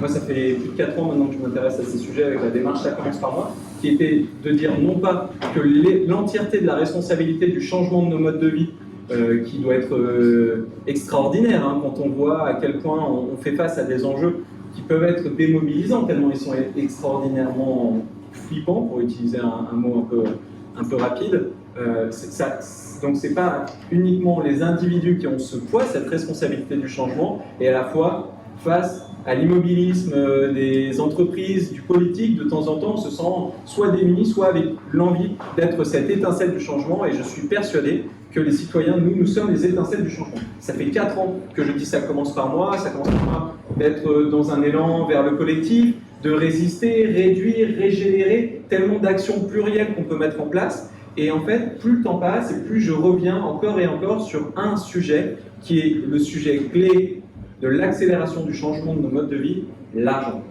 Moi, ça fait plus de 4 ans maintenant que je m'intéresse à ces sujets avec la démarche Ça commence par moi, qui était de dire non pas que l'entièreté de la responsabilité du changement de nos modes de vie, qui doit être extraordinaire, hein, quand on voit à quel point on fait face à des enjeux qui peuvent être démobilisants, tellement ils sont extraordinairement flippants, pour utiliser un mot un peu rapide. Donc c'est pas uniquement les individus qui ont ce poids, cette responsabilité du changement, et à la fois face à l'immobilisme des entreprises, du politique, de temps en temps on se sent soit démuni, soit avec l'envie d'être cette étincelle du changement, et je suis persuadé que les citoyens, nous sommes les étincelles du changement. Ça fait 4 ans que je dis ça commence par moi d'être dans un élan vers le collectif, de résister, réduire, régénérer, tellement d'actions plurielles qu'on peut mettre en place. Et en fait, plus le temps passe et plus je reviens encore et encore sur un sujet qui est le sujet clé de l'accélération du changement de nos modes de vie, l'argent.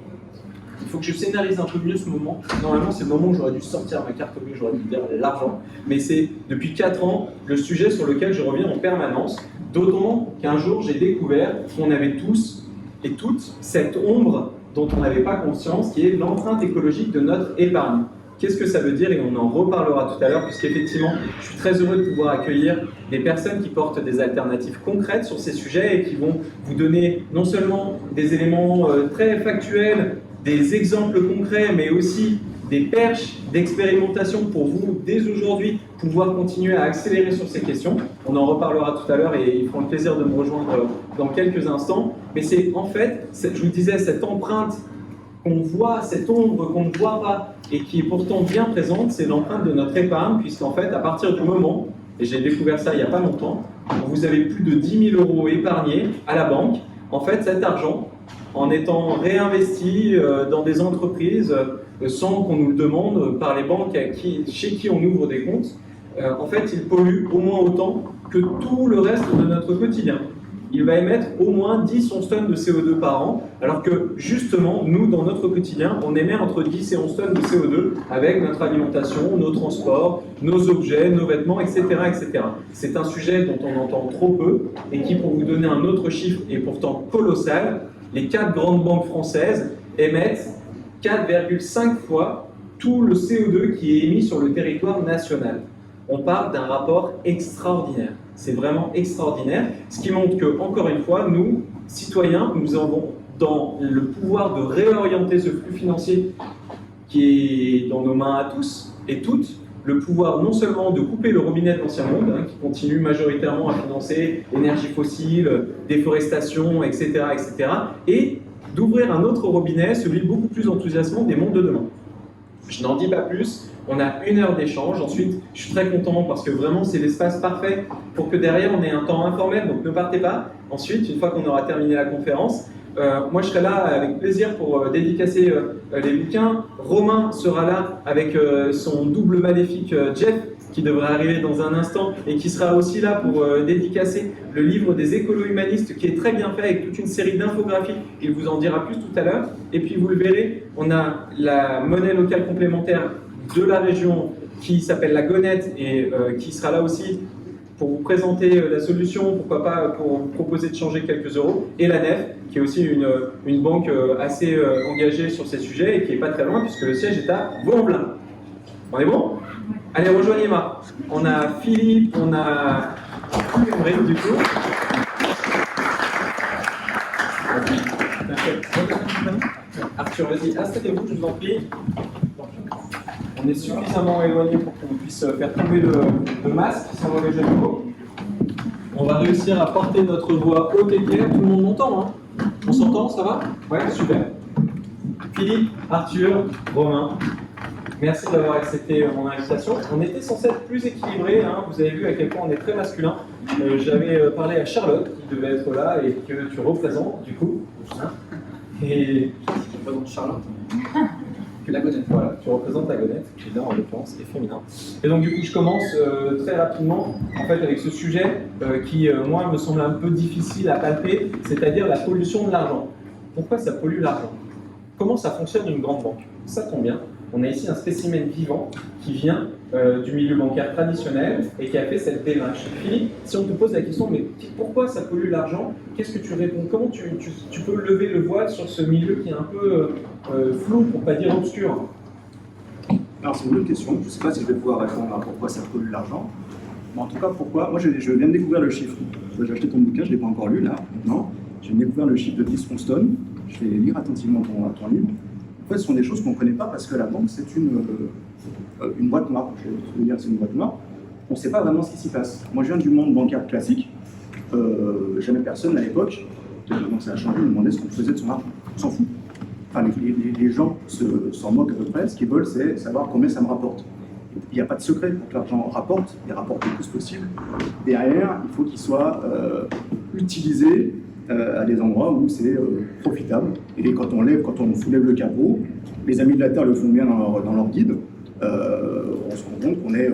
Il faut que je scénarise un peu mieux ce moment. Normalement, c'est le moment où j'aurais dû sortir ma carte bleue, j'aurais dû dire l'argent. Mais c'est depuis 4 ans le sujet sur lequel je reviens en permanence. D'autant qu'un jour, j'ai découvert qu'on avait tous et toutes cette ombre dont on n'avait pas conscience, qui est l'empreinte écologique de notre épargne. Qu'est-ce que ça veut dire? Et on en reparlera tout à l'heure, puisqu'effectivement, je suis très heureux de pouvoir accueillir des personnes qui portent des alternatives concrètes sur ces sujets et qui vont vous donner non seulement des éléments très factuels, des exemples concrets, mais aussi des perches d'expérimentation pour vous, dès aujourd'hui, pouvoir continuer à accélérer sur ces questions. On en reparlera tout à l'heure et ils feront le plaisir de me rejoindre dans quelques instants. Mais c'est en fait, je vous disais, cette empreinte qu'on voit, cette ombre qu'on ne voit pas et qui est pourtant bien présente, c'est l'empreinte de notre épargne, puisqu'en fait, à partir du moment, et j'ai découvert ça il n'y a pas longtemps, où vous avez plus de 10 000 € épargnés à la banque, en fait, cet argent, en étant réinvesti dans des entreprises sans qu'on nous le demande par les banques chez qui on ouvre des comptes, en fait, il pollue au moins autant que tout le reste de notre quotidien. Il va émettre au moins 10 11 tonnes de CO2 par an, alors que justement, nous, dans notre quotidien, on émet entre 10 et 11 tonnes de CO2 avec notre alimentation, nos transports, nos objets, nos vêtements, etc. etc. C'est un sujet dont on entend trop peu et qui, pour vous donner un autre chiffre, est pourtant colossal. Les 4 grandes banques françaises émettent 4,5 fois tout le CO2 qui est émis sur le territoire national. On parle d'un rapport extraordinaire. C'est vraiment extraordinaire, ce qui montre que, encore une fois, nous, citoyens, nous avons dans le pouvoir de réorienter ce flux financier qui est dans nos mains à tous et toutes, le pouvoir non seulement de couper le robinet de l'ancien monde, hein, qui continue majoritairement à financer l'énergie fossile, déforestation, etc., etc., et d'ouvrir un autre robinet, celui beaucoup plus enthousiasmant des mondes de demain. Je n'en dis pas plus. On a 1 heure d'échange. Ensuite, je suis très content parce que vraiment, c'est l'espace parfait pour que derrière, on ait un temps informel. Donc, ne partez pas. Ensuite, une fois qu'on aura terminé la conférence, moi, je serai là avec plaisir pour dédicacer les bouquins. Romain sera là avec son double maléfique Jeff, qui devrait arriver dans un instant et qui sera aussi là pour dédicacer le livre des écolo-humanistes qui est très bien fait avec toute une série d'infographies. Il vous en dira plus tout à l'heure. Et puis, vous le verrez, on a la monnaie locale complémentaire de la région qui s'appelle la Gonette et qui sera là aussi pour vous présenter la solution, pourquoi pas pour vous proposer de changer quelques euros, et la Nef qui est aussi une banque assez engagée sur ces sujets et qui n'est pas très loin puisque le siège est à Vaux-en-Velin. On est bon? Allez, rejoignez-moi. On a Philippe, on a Emmerich du coup. Arthur, vas-y, installez-vous, je vous en prie. On est suffisamment éloigné pour qu'on puisse faire tomber le masque, sans mauvais jeu de mots. On va réussir à porter notre voix haute et claire. Tout le monde m'entend, hein? On s'entend, ça va? Ouais, super. Philippe, Arthur, Romain, merci d'avoir accepté mon invitation. On était censé être plus équilibré, hein. Vous avez vu à quel point on est très masculin. J'avais parlé à Charlotte, qui devait être là et que tu représentes, du coup. Hein. Et je représente Charlotte. La Gonette, voilà, tu représentes la Gonette, qui là en l'occurrence est féminin. Et donc du coup je commence très rapidement en fait avec ce sujet qui moi me semble un peu difficile à palper, c'est-à-dire la pollution de l'argent. Pourquoi ça pollue l'argent? Comment ça fonctionne une grande banque? Ça tombe bien, on a ici un spécimen vivant qui vient du milieu bancaire traditionnel et qui a fait cette démarche. Philippe, si on te pose la question, mais pourquoi ça pollue l'argent, qu'est-ce que tu réponds? Comment tu peux lever le voile sur ce milieu qui est un peu flou, pour ne pas dire obscur? Alors c'est une bonne question, je ne sais pas si je vais pouvoir répondre à pourquoi ça pollue l'argent. Mais en tout cas, pourquoi? Moi je viens de découvrir le chiffre. J'ai acheté ton bouquin, je ne l'ai pas encore lu là, non. J'ai découvert le chiffre de 10 Houston. Je vais lire attentivement ton livre. En fait, ce sont des choses qu'on ne connaît pas parce que la banque, c'est une boîte noire. Je vais dire que c'est une boîte noire. On ne sait pas vraiment ce qui s'y passe. Moi, je viens du monde bancaire classique. Jamais personne à l'époque, donc ça a changé, me demandait ce qu'on faisait de son argent. On s'en fout. Enfin, les gens s'en moquent à peu près. Ce qu'ils veulent, c'est savoir combien ça me rapporte. Il n'y a pas de secret pour que l'argent rapporte. Il rapporte le plus possible. Derrière, il faut qu'il soit utilisé à des endroits où c'est profitable. Et quand on soulève le capot, les amis de la Terre le font bien dans leur guide, on se rend compte qu'on est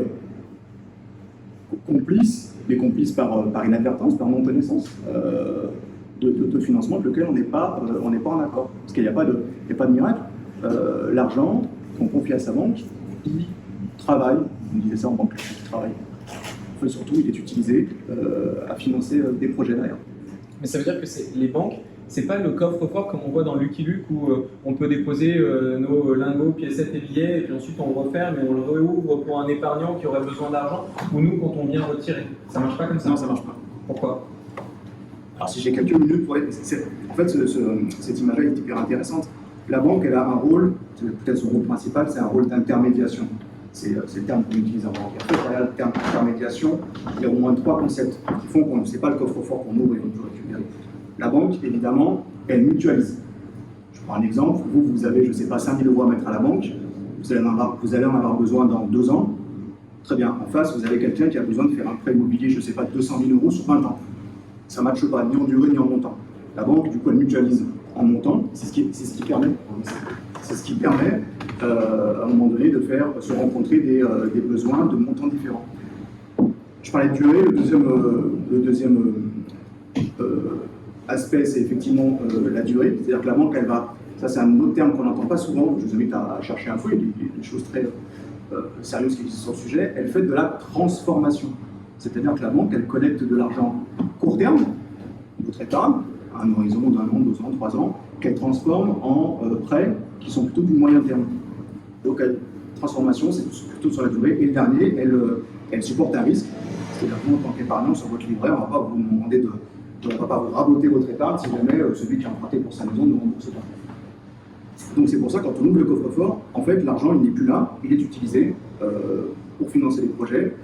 complice, mais complice par inadvertance, par non-connaissance de financement avec lequel on n'est pas en accord. Parce qu'il n'y a pas de miracle. L'argent qu'on confie à sa banque, il travaille, on disait ça en banque, il travaille. Enfin, surtout, il est utilisé à financer des projets derrière. Mais ça veut dire que les banques, c'est pas le coffre-fort comme on voit dans Lucky Luke où on peut déposer nos lingots, piécettes et billets et puis ensuite on le referme et on le réouvre pour un épargnant qui aurait besoin d'argent ou nous quand on vient retirer. Ça marche pas comme ça? Non, ça marche pas. Pourquoi? Alors si j'ai quelques minutes pour... En fait, cette image-là est hyper intéressante. La banque, elle a un rôle, peut-être son rôle principal, c'est un rôle d'intermédiation. C'est le terme qu'on utilise en banque. En fait, derrière le terme d'intermédiation, il y a au moins 3 concepts qui font qu'on ne sait pas le coffre-fort qu'on ouvre et on peut récupérer. La banque, évidemment, elle mutualise. Je prends un exemple. Vous avez, je ne sais pas, 5 000 € à mettre à la banque. Vous allez en avoir besoin dans 2 ans. Très bien. En face, vous avez quelqu'un qui a besoin de faire un prêt immobilier, je ne sais pas, de 200 000 € sur 20 ans. Ça ne matche pas, ni en durée, ni en montant. La banque, du coup, elle mutualise en montant. C'est ce qui permet, à un moment donné, de faire se rencontrer des besoins de montants différents. Je parlais de durée. Le deuxième aspect, c'est effectivement la durée. C'est-à-dire que la banque, elle va... Ça, c'est un autre terme qu'on n'entend pas souvent. Je vous invite à chercher un peu. Il y a des choses très sérieuses qui existent sur le sujet. Elle fait de la transformation. C'est-à-dire que la banque, elle collecte de l'argent court terme, votre épargne, à un horizon d'un an, 2 ans, 3 ans, qu'elle transforme en prêts qui sont plutôt du moyen terme. Donc, transformation, c'est plutôt sur la durée. Et le dernier, elle supporte un risque. C'est-à-dire que nous, en tant qu'épargnant sur votre livret, on ne va pas vous demander on ne va pas vous raboter votre épargne si jamais celui qui a emprunté pour sa maison ne rembourse pas. Donc c'est pour ça que quand on ouvre le coffre-fort, en fait, l'argent, il n'est plus là, il est utilisé pour financer des projets.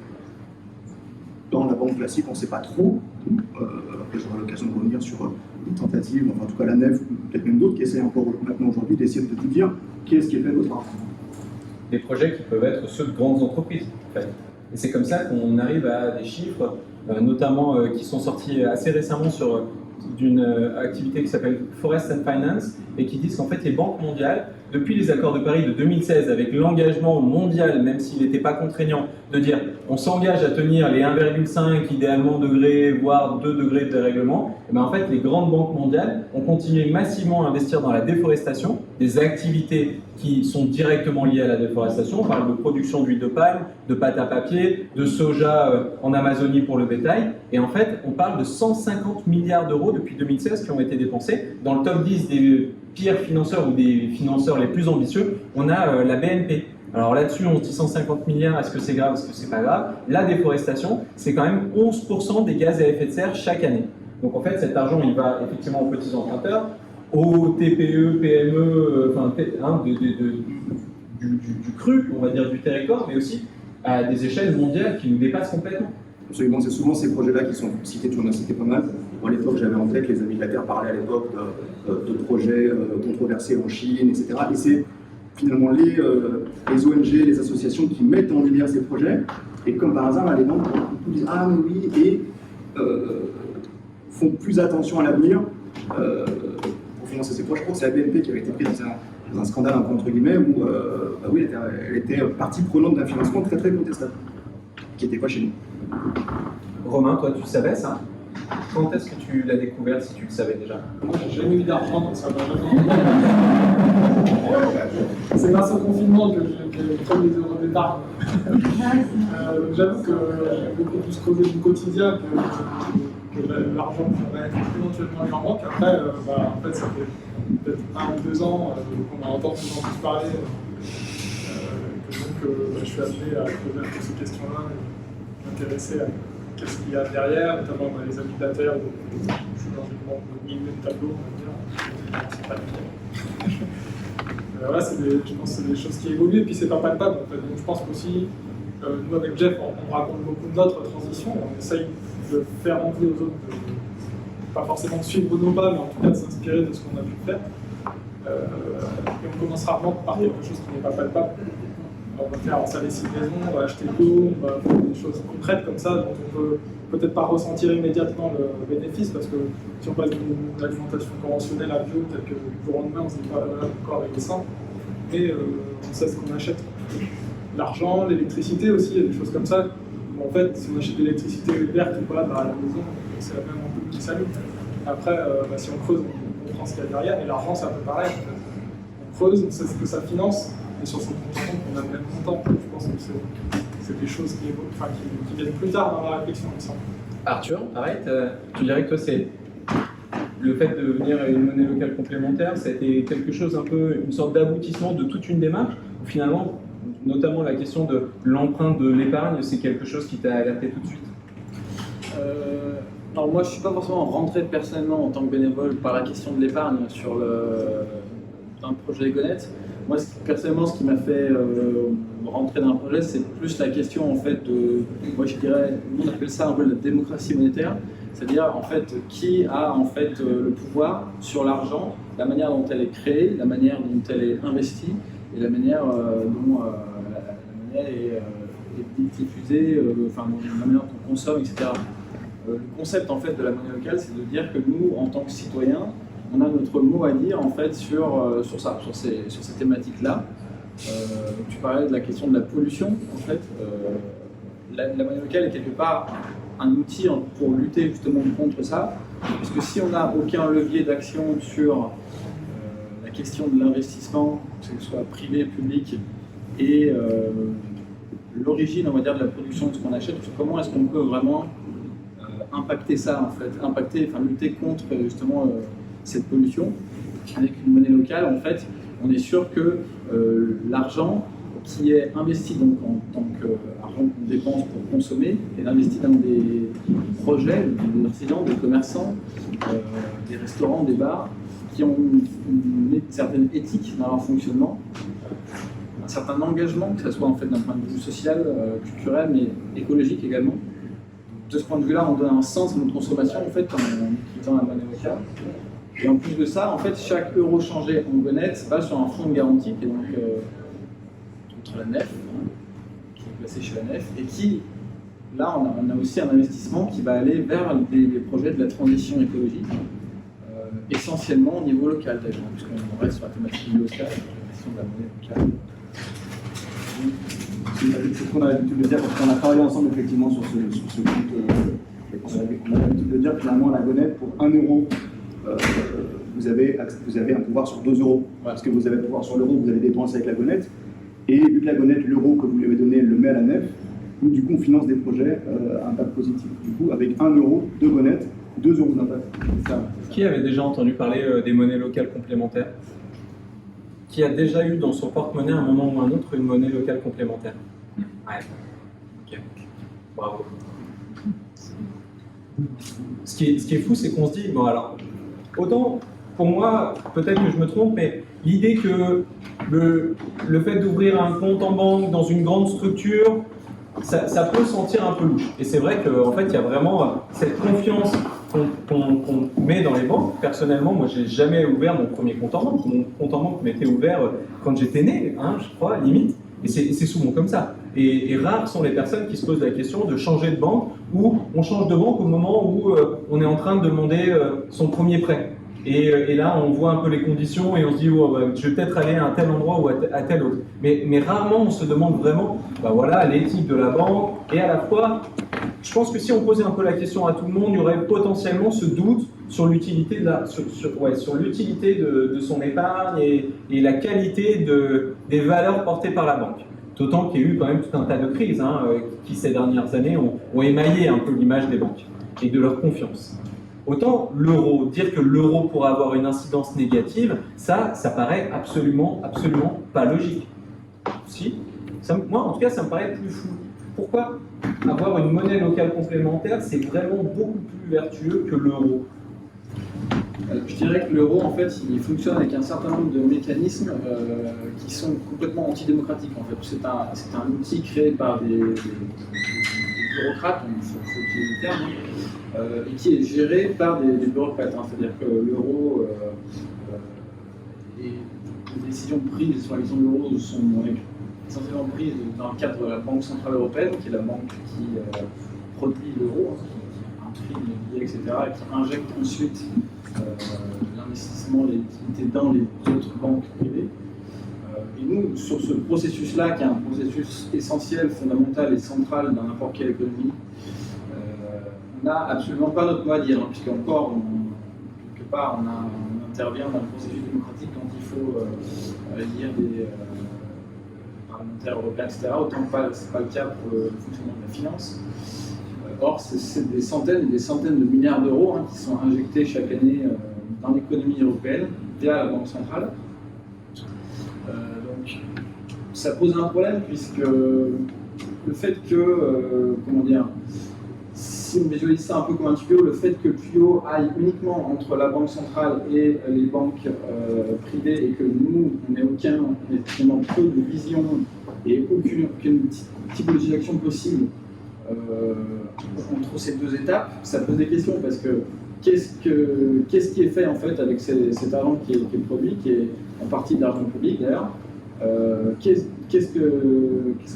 Dans la banque classique, on ne sait pas trop. Après, j'aurai l'occasion de revenir sur une tentative, enfin, en tout cas la nef, peut-être même d'autres, qui essaient encore maintenant aujourd'hui d'essayer de tout dire qui est-ce qui est fait de votre argent. Des projets qui peuvent être ceux de grandes entreprises, en fait. Et c'est comme ça qu'on arrive à des chiffres, notamment qui sont sortis assez récemment d'une activité qui s'appelle Forest and Finance, et qui disent qu'en fait les banques mondiales, depuis les accords de Paris de 2016, avec l'engagement mondial, même s'il n'était pas contraignant, de dire on s'engage à tenir les 1,5 idéalement degrés, voire 2 degrés de dérèglement, et bien en fait les grandes banques mondiales ont continué massivement à investir dans la déforestation, des activités qui sont directement liées à la déforestation. On parle de production d'huile de palme, de pâte à papier, de soja en Amazonie pour le bétail, et en fait on parle de 150 milliards d'euros depuis 2016 qui ont été dépensés. Dans le top 10 des pires financeurs ou des financeurs les plus ambitieux, on a la BNP. Alors là-dessus, on se dit 150 milliards, est-ce que c'est grave, est-ce que c'est pas grave? La déforestation, c'est quand même 11% des gaz à effet de serre chaque année. Donc en fait, cet argent, il va effectivement aux petits emprunteurs, aux TPE, PME, du cru, on va dire, du territoire, mais aussi à des échelles mondiales qui nous dépassent complètement. Absolument, c'est souvent ces projets-là qui sont cités, tu en as cité pas mal. À l'époque, j'avais en tête, les Amis de la Terre parlaient à l'époque de projets controversés en Chine, etc. Et c'est finalement les ONG, les associations qui mettent en lumière ces projets. Et comme par hasard, les banques disent « Ah, mais oui », et font plus attention à l'avenir pour financer ces projets. Je crois que c'est la BNP qui avait été prise dans un scandale, un peu entre guillemets, où oui, elle était partie prenante d'un financement très très contestable, qui n'était pas chez nous. Romain, toi, tu savais ça? Quand est-ce que tu l'as découvert, si tu le savais déjà? Moi, j'ai jamais eu d'argent, donc ça m'a jamais C'est grâce au confinement que j'ai pris les euros d'épargne. J'avoue que j'ai beaucoup plus causé du quotidien que l'argent que j'aurais éventuellement eu en banque. Après, en fait, ça fait peut-être 1 ou 2 ans qu'on a entendu tous parler. Donc, je suis amené à poser un peu ces questions-là, m'intéresser à qu'est-ce qu'il y a derrière, notamment dans les habilitateurs. Je suis dans une banque de milieu de tableau, on va dire. C'est pas bien. Voilà, je pense que c'est des choses qui évoluent et puis c'est pas palpable. En fait. Donc, je pense qu'aussi, nous avec Jeff, on raconte beaucoup de notre transition, on essaye de faire envie aux autres, pas forcément de suivre nos pas, mais en tout cas de s'inspirer de ce qu'on a pu faire. Et on commence rarement par quelque chose qui n'est pas palpable. On va faire installer une maison, on va acheter de l'eau, on va faire des choses concrètes comme ça, dont on peut peut-être pas ressentir immédiatement le bénéfice, parce que si on passe d'une alimentation conventionnelle à bio, tel que du jour au lendemain, on se dit pas voilà, mon corps est sain, mais on sait ce qu'on achète. L'argent, l'électricité aussi, il y a des choses comme ça. En fait, si on achète de l'électricité verte ou pas, à la maison, c'est la même ampoule qui s'allume. Après, si on creuse, on comprend ce qu'il y a derrière, et l'argent, c'est un peu pareil. En fait. On creuse, on sait ce que ça finance, et sur son compte on a le même montant. Je pense que c'est des choses qui viennent plus tard dans la réflexion, il me semble. Arthur, arrête. Tu dirais que toi, c'est le fait de venir à une monnaie locale complémentaire, ça a été quelque chose un peu, une sorte d'aboutissement de toute une démarche, où finalement, notamment la question de l'empreinte de l'épargne, c'est quelque chose qui t'a alerté tout de suite? Alors moi, je ne suis pas forcément rentré personnellement en tant que bénévole par la question de l'épargne sur un projet Egonet. Moi, personnellement, ce qui m'a fait rentrer dans un projet, c'est plus la question en fait de, moi je dirais, on appelle ça un peu la démocratie monétaire, c'est-à-dire en fait qui a en fait le pouvoir sur l'argent, la manière dont elle est créée, la manière dont elle est investie et la manière dont la monnaie est diffusée, la manière dont on consomme, etc. Le concept en fait de la monnaie locale, c'est de dire que nous, en tant que citoyens, on a notre mot à dire en fait sur ces thématiques-là. Tu parlais de la question de la pollution, en fait. La monnaie locale est quelque part un outil pour lutter justement contre ça, puisque si on n'a aucun levier d'action sur la question de l'investissement, que ce soit privé, public, et l'origine, on va dire, de la production de ce qu'on achète, comment est-ce qu'on peut vraiment impacter ça, en fait, lutter contre justement cette pollution. Avec une monnaie locale, en fait, on est sûr que l'argent qui est investi donc en tant qu'argent qu'on dépense pour consommer est investi dans des projets, des artisans, des commerçants, des restaurants, des bars, qui ont une certaine éthique dans leur fonctionnement, un certain engagement, que ce soit en fait d'un point de vue social, culturel, mais écologique également. De ce point de vue-là, on donne un sens à notre consommation en fait, en utilisant la monnaie locale. Et en plus de ça, en fait, chaque euro changé en Egonet va sur un fonds de garantie qui est donc contre la nef, qui est placé chez la nef, et qui, là, on a aussi un investissement qui va aller vers des projets de la transition écologique, essentiellement au niveau local d'ailleurs, puisqu'on reste sur la thématique locale, la question de la monnaie locale. C'est ce qu'on a l'habitude de dire parce qu'on a travaillé ensemble effectivement sur ce compte. On a l'habitude de dire que finalement la Egonet, pour 1 euro, vous avez un pouvoir sur 2 euros. Parce que vous avez le pouvoir sur l'euro, vous avez dépensé avec la Egonet. Et vu que la Egonet, l'euro que vous lui avez donné, elle le met à la nef, du coup on finance des projets à impact positif. Du coup, avec 1 euro de Egonet, 2 euros d'impact. Qui avait déjà entendu parler des monnaies locales complémentaires? Qui a déjà eu dans son porte-monnaie à un moment ou un autre une monnaie locale complémentaire? Ouais. Ok. Bravo. Ce qui est fou, c'est qu'on se dit, bon alors, autant pour moi, peut-être que je me trompe, mais l'idée que le fait d'ouvrir un compte en banque dans une grande structure, ça peut sentir un peu louche. Et c'est vrai qu'en fait, il y a vraiment cette confiance qu'on met dans les banques. Personnellement, moi, j'ai jamais ouvert mon premier compte en banque. Mon compte en banque m'était ouvert quand j'étais né, je crois, limite. Et c'est souvent comme ça. Et rares sont les personnes qui se posent la question de changer de banque, ou on change de banque au moment où on est en train de demander son premier prêt. Et là, on voit un peu les conditions et on se dit, oh, je vais peut-être aller à un tel endroit ou à tel autre. Mais rarement, on se demande vraiment, voilà, l'éthique de la banque et à la fois, je pense que si on posait un peu la question à tout le monde, il y aurait potentiellement ce doute sur l'utilité sur l'utilité de son épargne et la qualité des valeurs portées par la banque. D'autant qu'il y a eu quand même tout un tas de crises qui, ces dernières années, ont émaillé un peu l'image des banques et de leur confiance. Autant l'euro, dire que l'euro pourrait avoir une incidence négative, ça paraît absolument pas logique. Si, moi en tout cas, ça me paraît plus flou. Pourquoi avoir une monnaie locale complémentaire, c'est vraiment beaucoup plus vertueux que l'euro? Je dirais que l'euro, en fait, il fonctionne avec un certain nombre de mécanismes qui sont complètement antidémocratiques. En fait, c'est un outil créé par des bureaucrates, il faut utiliser le terme, et qui est géré par des bureaucrates. C'est-à-dire que l'euro et les décisions prises sur la question de l'euro sont essentiellement prises dans le cadre de la Banque Centrale Européenne, qui est la banque qui produit l'euro, qui imprime les billets, etc., et qui injecte ensuite l'investissement, les liquidités dans les autres banques privées. Et nous, sur ce processus-là, qui est un processus essentiel, fondamental et central dans n'importe quelle économie, on n'a absolument pas notre mot à dire, puisque encore, quelque part, on intervient dans le processus démocratique quand il faut élire des parlementaires européens, etc. Autant que ce n'est pas le cas pour le fonctionnement de la finance. Or, c'est des centaines et des centaines de milliards d'euros qui sont injectés chaque année dans l'économie européenne via la Banque centrale. Donc, ça pose un problème puisque le fait que, si on visualise ça un peu comme un tuyau, le fait que le tuyau aille uniquement entre la Banque centrale et les banques privées et que nous, on n'ait finalement peu de vision et aucune typologie d'action possible entre ces deux étapes, ça pose des questions parce que qu'est-ce qui est fait en fait avec cet argent qui est produit, qui est en partie de l'argent public d'ailleurs, qu'est-ce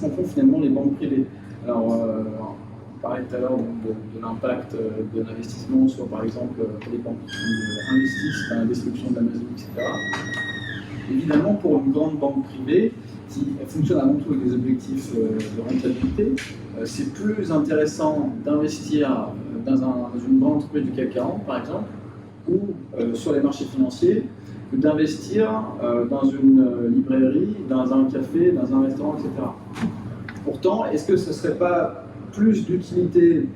qu'en font finalement les banques privées? Alors, on parlait tout à l'heure de l'impact de l'investissement, soit par exemple pour les banques qui investissent dans la destruction de l'Amazonie, etc. Évidemment, pour une grande banque privée qui fonctionne avant tout avec des objectifs de rentabilité, c'est plus intéressant d'investir dans une grande entreprise du CAC 40, par exemple, ou sur les marchés financiers, que d'investir dans une librairie, dans un café, dans un restaurant, etc. Pourtant, est-ce que ce ne serait pas plus d'utilité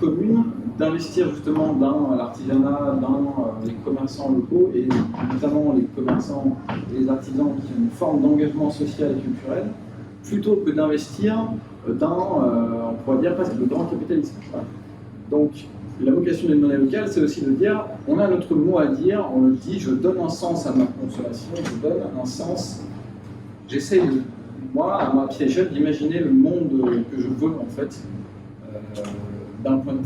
commune d'investir justement dans l'artisanat, dans les commerçants locaux et notamment les commerçants et les artisans qui ont une forme d'engagement social et culturel, plutôt que d'investir dans, on pourrait dire presque le grand capitalisme. Donc la vocation d'une monnaie locale, c'est aussi de dire, on a notre mot à dire, on le dit, je donne un sens à ma consommation, je donne un sens, j'essaye, moi, à ma petite échelle, d'imaginer le monde que je veux en fait, notamment du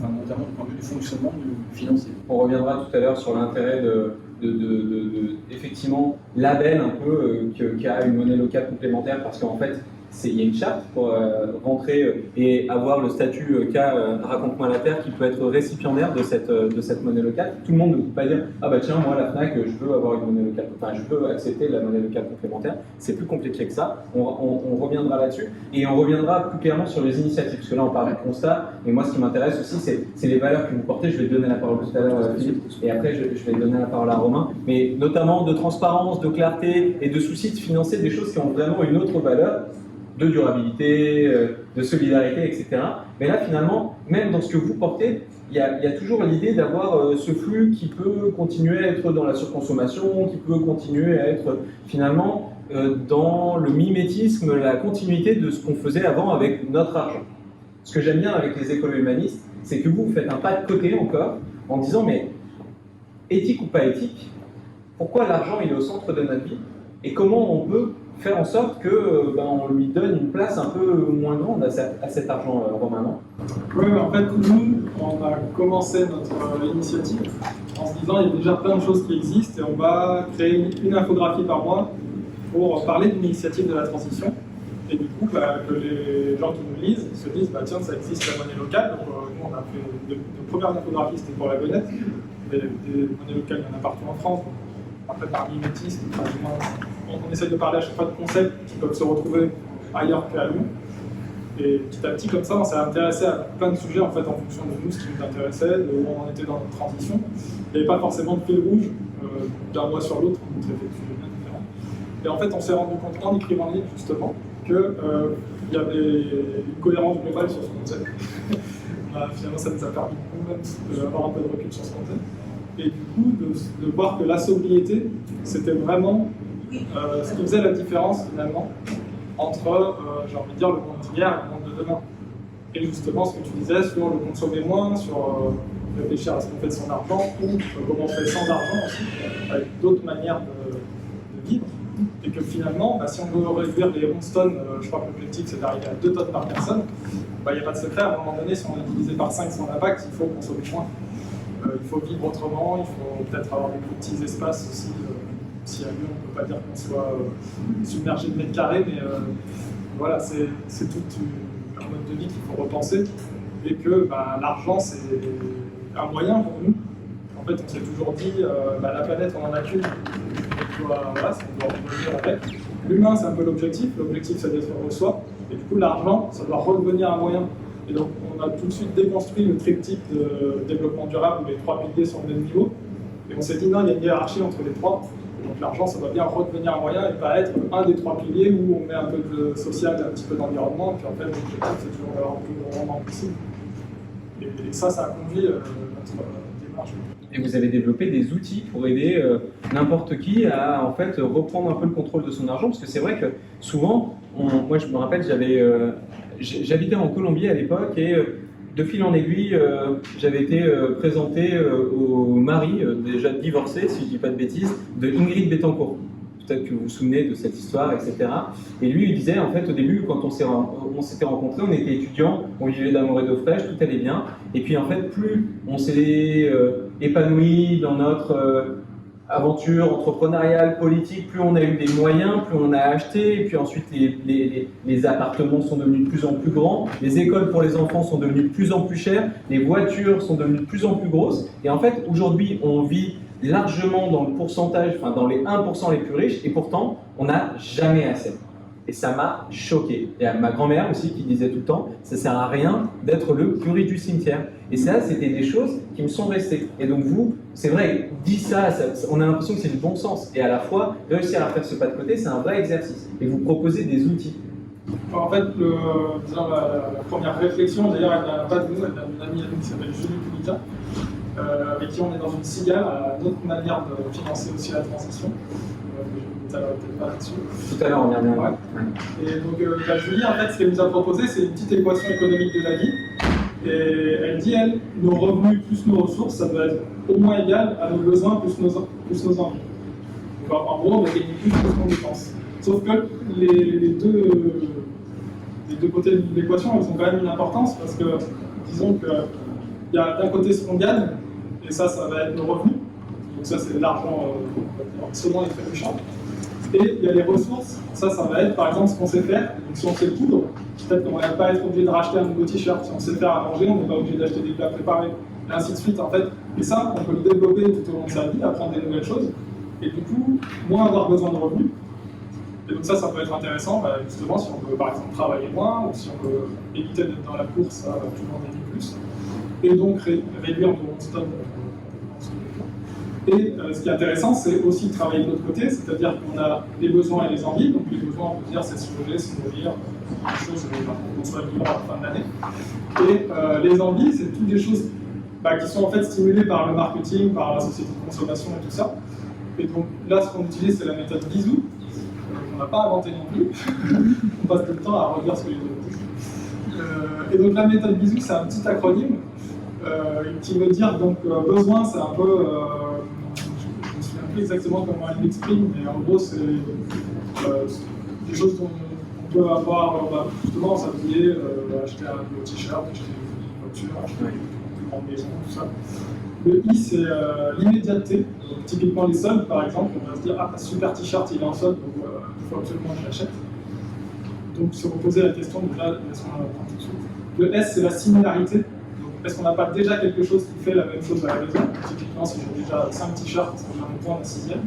point de vue du fonctionnement du financier. On reviendra tout à l'heure sur l'intérêt effectivement, label un peu qu'a une monnaie locale complémentaire, parce qu'en fait, il y a une charte pour rentrer et avoir le statut qu'a Raconte-moi la Terre, qui peut être récipiendaire de cette monnaie locale. Tout le monde ne peut pas dire « Ah bah tiens, moi la FNAC, je veux avoir une monnaie locale, enfin je veux accepter la monnaie locale complémentaire ». C'est plus compliqué que ça, on reviendra là-dessus, et on reviendra plus clairement sur les initiatives, parce que là on parle de constat, et moi ce qui m'intéresse aussi c'est les valeurs que vous portez. Je vais donner la parole tout à l'heure à Philippe, et après je vais donner la parole à Romain, mais notamment de transparence, de clarté et de souci de financer des choses qui ont vraiment une autre valeur, de durabilité, de solidarité, etc. Mais là, finalement, même dans ce que vous portez, il y a toujours l'idée d'avoir ce flux qui peut continuer à être dans la surconsommation, qui peut continuer à être finalement dans le mimétisme, la continuité de ce qu'on faisait avant avec notre argent. Ce que j'aime bien avec les écolos humanistes, c'est que vous faites un pas de côté encore en disant, mais éthique ou pas éthique, pourquoi l'argent il est au centre de notre vie et comment on peut faire en sorte que on lui donne une place un peu moins grande à cet argent, Romain. Oui, en fait, nous, on a commencé notre initiative en se disant il y a déjà plein de choses qui existent et on va créer une infographie par mois pour parler d'une initiative de la transition. Et du coup, que les gens qui nous lisent se disent tiens, ça existe la monnaie locale. Donc, nous, on a fait nos premières infographies, c'était pour la Gonette. Des monnaies locales, il y en a partout en France. Après, par mimétisme, on essaye de parler à chaque fois de concepts qui peuvent se retrouver ailleurs qu'à nous. Et petit à petit, comme ça, on s'est intéressé à plein de sujets en fait, en fonction de nous, ce qui nous intéressait, de où on était dans notre transition. Il n'y avait pas forcément de fil rouge d'un mois sur l'autre, on traitait de sujets bien différents. Et en fait, on s'est rendu compte en écrivant le livre, justement, qu'il y avait une cohérence globale sur ce qu'on faisait. Finalement, ça nous a permis d'avoir un peu de recul sur ce qu'on faisait. Et du coup, de voir que la sobriété, c'était vraiment ce qui faisait la différence, finalement, entre, j'ai envie de dire, le monde d'hier et le monde de demain. Et justement, ce que tu disais sur le consommer moins, sur réfléchir à ce qu'on fait de son argent, ou comment on fait sans argent aussi, avec d'autres manières de vivre. Et que finalement, si on veut réduire les 11 tonnes, je crois que l'objectif c'est d'arriver à 2 tonnes par personne, il n'y a pas de secret, à un moment donné, si on est divisé par 5 son impact, il faut consommer moins. Il faut vivre autrement, il faut peut-être avoir des petits espaces aussi. Si à Lyon, on ne peut pas dire qu'on soit submergé de mètres carrés, mais voilà, c'est tout un mode de vie qu'il faut repenser. Et que l'argent, c'est un moyen pour nous. En fait, on s'est toujours dit, la planète, on en a qu'une. Voilà, on doit revenir avec. L'humain, c'est un peu l'objectif. L'objectif, c'est d'être soi. Et du coup, l'argent, ça doit redevenir un moyen. Et donc, on a tout de suite déconstruit le triptyque de développement durable où les 3 piliers sont au même niveau. Et on s'est dit, non, il y a une hiérarchie entre les 3. Donc l'argent, ça doit bien redevenir un moyen et pas être un des 3 piliers où on met un peu de social et un petit peu d'environnement. Et puis en fait, l'objectif, c'est toujours d'avoir le plus gros rendement possible. Et ça a conduit notre démarche. Et vous avez développé des outils pour aider n'importe qui à en fait reprendre un peu le contrôle de son argent, parce que c'est vrai que souvent, moi je me rappelle, j'habitais en Colombie à l'époque et de fil en aiguille, j'avais été présenté au mari, déjà divorcé, si je ne dis pas de bêtises, de Ingrid Betancourt. Peut-être que vous vous souvenez de cette histoire, etc. Et lui, il disait, en fait, au début, quand on s'était rencontrés, on était étudiants, on vivait d'amour et d'eau fraîche, tout allait bien. Et puis, en fait, plus on s'est épanoui dans notre aventure entrepreneuriale, politique, plus on a eu des moyens, plus on a acheté, et puis ensuite les appartements sont devenus de plus en plus grands, les écoles pour les enfants sont devenues de plus en plus chères, les voitures sont devenues de plus en plus grosses, et en fait aujourd'hui on vit largement dans le pourcentage, enfin dans les 1% les plus riches, et pourtant on n'a jamais assez. Et ça m'a choqué. Et à ma grand-mère aussi qui disait tout le temps, ça sert à rien d'être le plus riche du cimetière. Et ça, c'était des choses qui me sont restées. Et donc vous, c'est vrai, dit ça, on a l'impression que c'est du bon sens. Et à la fois, réussir à faire ce pas de côté, c'est un vrai exercice. Et vous proposez des outils. En fait, la première réflexion, d'ailleurs, elle n'a pas de nous, elle a une amie à nous qui s'appelle Julie Pulita, avec qui on est dans une cigale, à notre manière de financer aussi la transition. Tout à l'heure, on y revient. Ouais. Et donc, Julie, en fait, ce qu'elle nous a proposé, c'est une petite équation économique de la vie. Et elle dit, nos revenus plus nos ressources, ça doit être au moins égal à nos besoins plus nos envies. Donc, en gros, on va gagner plus que ce qu'on dépense. Sauf que les deux côtés de l'équation, elles ont quand même une importance parce que, disons qu'il y a d'un côté ce qu'on gagne, et ça va être nos revenus. Donc ça, c'est l'argent seulement et trébuchant. Et il y a les ressources, ça va être par exemple ce qu'on sait faire. Donc si on sait coudre, peut-être qu'on ne va pas être obligé de racheter un nouveau t-shirt. Si on sait faire à manger, on n'est pas obligé d'acheter des plats préparés, et ainsi de suite en fait. Et ça, on peut le développer tout au long de sa vie, apprendre des nouvelles choses, et du coup, moins avoir besoin de revenus. Et donc ça peut être intéressant, justement, si on veut par exemple travailler moins, ou si on veut éviter d'être dans la course, tout le monde gagner plus. Et donc réduire nos stocks. Et ce qui est intéressant, c'est aussi de travailler de l'autre côté, c'est-à-dire qu'on a les besoins et les envies. Donc les besoins, on peut dire, c'est se loger, se nourrir, des choses qu'on soit libre à la fin de l'année. Et les envies, c'est toutes des choses qui sont en fait stimulées par le marketing, par la société de consommation et tout ça. Et donc là, ce qu'on utilise, c'est la méthode Bisou. On n'a pas inventé non plus. On passe tout le temps à redire ce que les autres disent. Et donc la méthode Bisou, c'est un petit acronyme qui veut dire donc besoin, c'est un peu je ne me souviens plus exactement comment elle l'exprime, mais en gros c'est des choses qu'on peut avoir justement s'habiller, acheter un nouveau t-shirt, acheter une voiture, acheter une grande maison, tout ça. Le I, c'est l'immédiateté. Donc, typiquement les soldes, par exemple, on va se dire ah, super t-shirt, il est en solde, donc il faut absolument que je l'achète. Donc se reposer la question, donc là, est-ce qu'on en apprend tout de suite. Le S, c'est la similarité. Donc est-ce qu'on n'a pas déjà quelque chose qui fait la même chose à la maison? Typiquement, si j'ai déjà 5 t-shirts, parce que j'en ai besoin d'un 6e.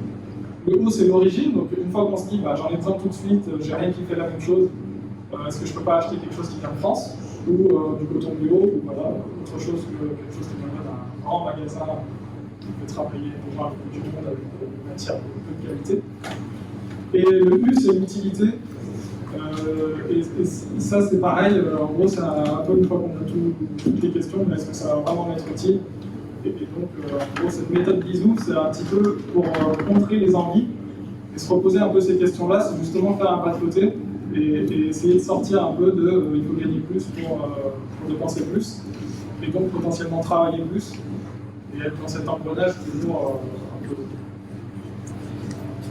Le O, c'est l'origine. Donc une fois qu'on se dit j'en ai besoin tout de suite, j'ai rien qui fait la même chose, est-ce que je ne peux pas acheter quelque chose qui vient de France, ou du coton bio, ou voilà, autre chose que quelque chose qui vient d'un grand magasin qui peut travailler pour un peu du monde avec une matière de peu de qualité. Et le U, c'est l'utilité. Et ça, c'est pareil. En gros, c'est un peu une fois qu'on a toutes les questions, mais est-ce que ça va vraiment être utile? Et donc, en gros, cette méthode bisou, c'est un petit peu pour contrer les envies et se reposer un peu ces questions-là, c'est justement faire un pas de côté et essayer de sortir un peu de il faut gagner plus pour dépenser plus, et donc potentiellement travailler plus et être dans cet engrenage toujours un peu.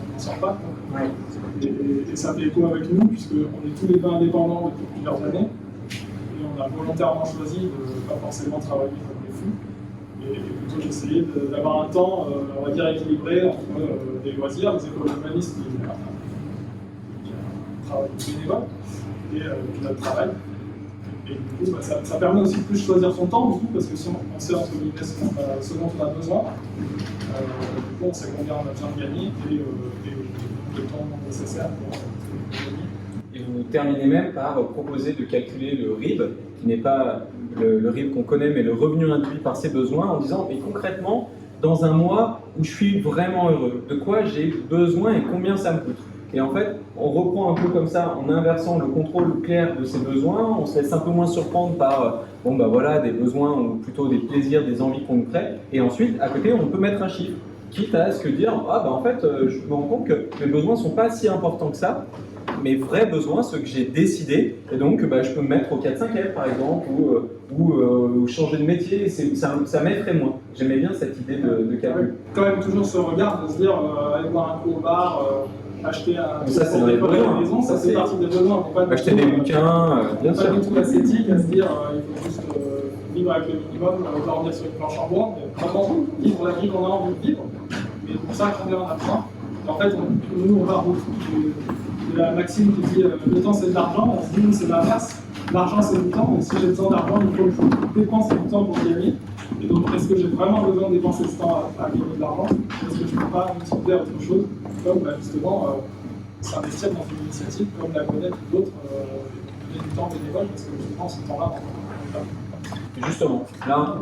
On n'en sort pas. Ouais. Et ça fait écho avec nous, puisqu'on est tous les deux indépendants depuis plusieurs années, et on a volontairement choisi de ne pas forcément travailler comme des fous, et plutôt d'essayer d'avoir un temps, on va dire, équilibré entre des loisirs, des écoles humanistes qui travaillent bénévole, et puis notre travail. Et du coup, ça permet aussi de plus choisir son temps, du coup, parce que si on sait entre guillemets ce dont on a besoin, du coup on sait combien on a besoin de gagner, et le temps nécessaire pour gagner. Et vous terminez même par proposer de calculer le RIB, qui n'est pas le RIB qu'on connaît, mais le revenu induit par ses besoins, en disant, mais concrètement, dans un mois où je suis vraiment heureux, de quoi j'ai besoin et combien ça me coûte. Et en fait, on reprend un peu comme ça, en inversant le contrôle clair de ses besoins, on se laisse un peu moins surprendre par bon, bah voilà, des besoins ou plutôt des plaisirs, des envies concrètes. Et ensuite, à côté, on peut mettre un chiffre, quitte à ce que dire, ah bah en fait, je me rends compte que mes besoins ne sont pas si importants que ça. Mes vrais besoins, ceux que j'ai décidés, et donc bah, je peux me mettre au 4/5e par exemple, ou changer de métier, ça m'effraie moins. J'aimais bien cette idée de calcul. Quand même toujours ce regard de se dire, aller boire un coup au bar, acheter un ça, c'est dans les besoins. Maison, ça fait partie des besoins. Acheter des bouquins, bien sûr. Pas du tout ascétique à se dire, il faut juste vivre avec le minimum, dormir sur une planche en bois, mais vraiment vivre la vie qu'on a envie de vivre. Mais pour ça, combien on a besoin. En fait, nous, on part beaucoup de la maxime qui dit le temps c'est de l'argent, on se dit nous c'est de la masse, l'argent c'est du temps, et si j'ai besoin d'argent, il faut que je dépense du temps pour gagner. Et donc, est-ce que j'ai vraiment besoin de dépenser ce temps à gagner de l'argent? Est-ce que je ne peux pas utiliser autre chose, comme justement s'investir dans une initiative comme la Gonette ou d'autres, donner du temps bénévole, parce que je pense ce temps-là, Justement, là,